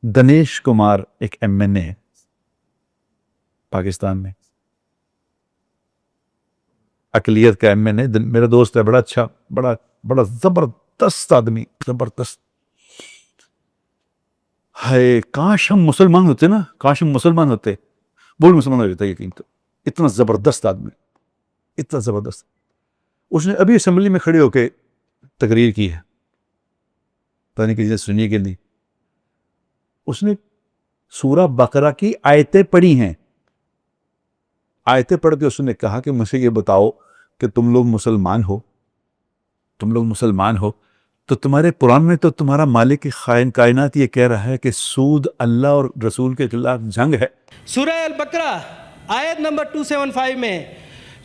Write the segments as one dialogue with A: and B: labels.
A: دنیش کمار ایک MNA ہے پاکستان میں, اقلیت کا MNA, میرا دوست ہے, بڑا اچھا, بڑا زبردست آدمی, زبردست ہے. کاش ہم مسلمان ہوتے نا, کاش ہم مسلمان ہوتے, بول مسلمان ہو جاتا یقین. تو اتنا زبردست آدمی, اتنا زبردست. اس نے ابھی اسمبلی میں کھڑے ہو کے تقریر کی ہے, پتہ نہیں کسی نے سنی کہ نہیں. اس نے سورہ بقرہ کی آیتیں پڑھی ہیں, آیتیں پڑھ کے اس نے کہا کہ مجھے یہ بتاؤ کہ تم لوگ مسلمان ہو, تو تمہارے قرآن میں تو تمہارا مالک کائنات یہ کہہ رہا ہے کہ سود اللہ اور رسول کے خلاف جنگ ہے.
B: سورہ البقرہ آیت نمبر 275 میں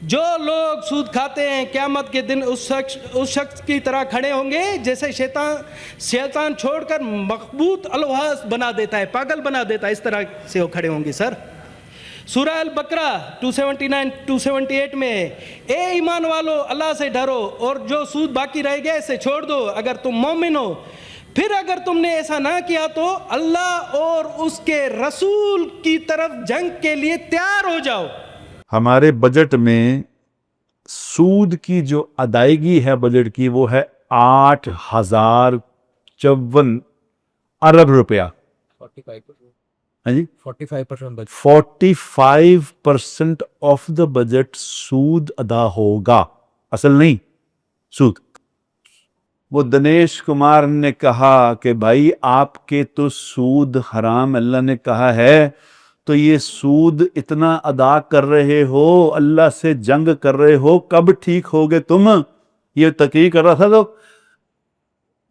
B: جو لوگ سود کھاتے ہیں قیامت کے دن اس شخص کی طرح کھڑے ہوں گے جیسے شیطان چھوڑ کر مخبوط الواس بنا دیتا ہے, پاگل بنا دیتا ہے, اس طرح سے وہ کھڑے ہوں گے. سر سورہ البقرہ 278 میں اے ایمان والو اللہ سے ڈرو اور جو سود باقی رہ گیا اسے چھوڑ دو اگر تم مومن ہو, پھر اگر تم نے ایسا نہ کیا تو اللہ اور اس کے رسول کی طرف جنگ کے لیے تیار ہو جاؤ.
A: ہمارے بجٹ میں سود کی جو ادائیگی ہے بجٹ کی وہ ہے 8,054 ارب روپیہ. 45% آف دا بجٹ سود ادا ہوگا, اصل نہیں سود. وہ دنیش کمار نے کہا کہ بھائی آپ کے تو سود حرام اللہ نے کہا ہے, تو یہ سود اتنا ادا کر رہے ہو, اللہ سے جنگ کر رہے ہو, کب ٹھیک ہوگے تم؟ یہ تقریر کر رہا تھا تو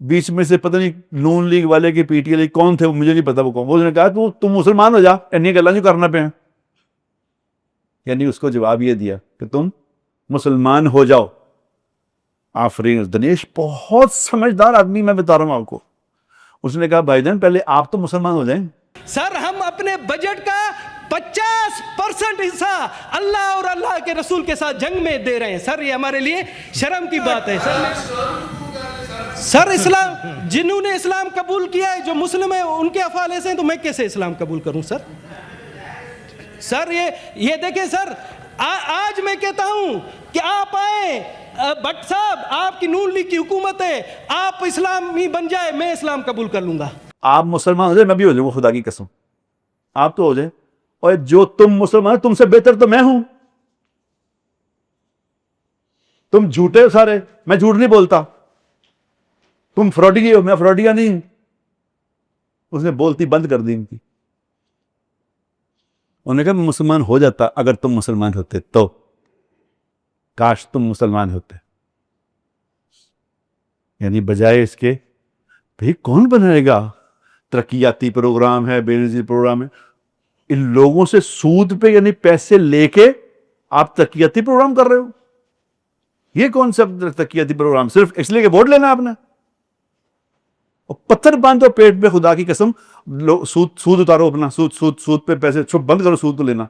A: بیچ میں سے پتہ نہیں نون لیگ والے کی پی ٹی آئی کون تھے, مجھے نہیں پتا وہ کون. اس نے کہا تم مسلمان ہو جا, اینی گلا نہیں کرنا پہ. یعنی اس کو جواب یہ دیا کہ تم مسلمان ہو جاؤ. آفرین, دنیش بہت سمجھدار آدمی, میں بتا رہا ہوں آپ کو. اس نے کہا بھائی جان پہلے آپ تو مسلمان ہو جائیں.
B: سر ہم اپنے بجٹ کا 50% حصہ اللہ اور اللہ کے رسول کے ساتھ جنگ میں دے رہے ہیں. سر یہ ہمارے لیے شرم کی بات ہے. سر اسلام, جنہوں نے اسلام قبول کیا ہے جو مسلم ہیں ان کے افعال ایسے ہیں تو میں کیسے اسلام قبول کروں؟ سر یہ دیکھیں سر, آج میں کہتا ہوں کہ آپ آئیں, بٹ صاحب آپ کی نون لیگ کی حکومت ہے, آپ اسلامی بن جائے, میں اسلام قبول کر لوں گا.
A: آپ مسلمان ہو جائے, میں بھی ہو جاؤں, خدا کی قسم آپ تو ہو جائیں. اور جو تم مسلمان تم سے بہتر تو میں ہوں. تم جھوٹے ہو سارے, میں جھوٹ نہیں بولتا. تم فراڈی ہو, میں فراڈیا نہیں. اس نے بولتی بند کر دی ان کی. انہوں نے کہا میں مسلمان ہو جاتا اگر تم مسلمان ہوتے تو, کاش تم مسلمان ہوتے. یعنی بجائے اس کے بھئی کون بنائے گا, ترقیاتی پروگرام ہے, بے نظیر پروگرام ہے, ان لوگوں سے سود پہ یعنی پیسے لے کے آپ ترقیاتی پروگرام کر رہے ہو. یہ کون سا ترقیاتی پروگرام, صرف اس لیے کہ ووٹ لینا آپ نے؟ اور پتھر باندھو پیٹ پہ, خدا کی قسم. سود اتارو اپنا, سود پہ پیسے بند کرو, سود تو لینا.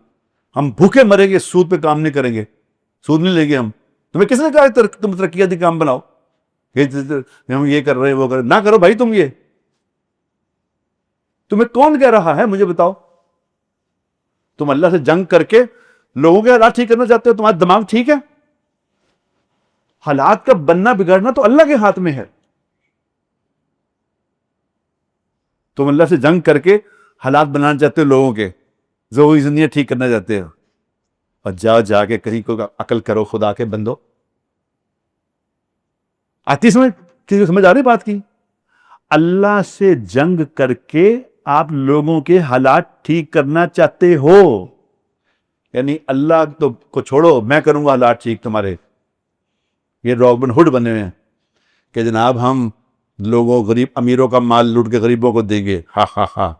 A: ہم بھوکے مریں گے, سود پہ کام نہیں کریں گے, سود نہیں لیں گے ہم. تمہیں کس نے کہا تم ترقیاتی کام بناؤ, ہم یہ کر رہے ہیں وہ کر رہے, نہ کرو بھائی. تم یہ تمہیں کون کہہ رہا ہے مجھے بتاؤ؟ تم اللہ سے جنگ کر کے لوگوں کے حالات ٹھیک کرنا چاہتے ہو؟ تمہارا دماغ ٹھیک ہے؟ حالات کا بننا بگڑنا تو اللہ کے ہاتھ میں ہے. تم اللہ سے جنگ کر کے حالات بنانا چاہتے ہو لوگوں کے, ضروری زندگیاں ٹھیک کرنا چاہتے ہو, اور جا کے کہیں کو عقل کرو خدا کے بندو. آتی سمجھ آ رہی بات کی؟ اللہ سے جنگ کر کے آپ لوگوں کے حالات ٹھیک کرنا چاہتے ہو. یعنی اللہ تو کو چھوڑو, میں کروں گا حالات ٹھیک تمہارے. یہ رابن ہوڈ بنے ہوئے ہیں کہ جناب ہم لوگوں غریب امیروں کا مال لوٹ کے غریبوں کو دیں گے, ہاں ہاں ہاں.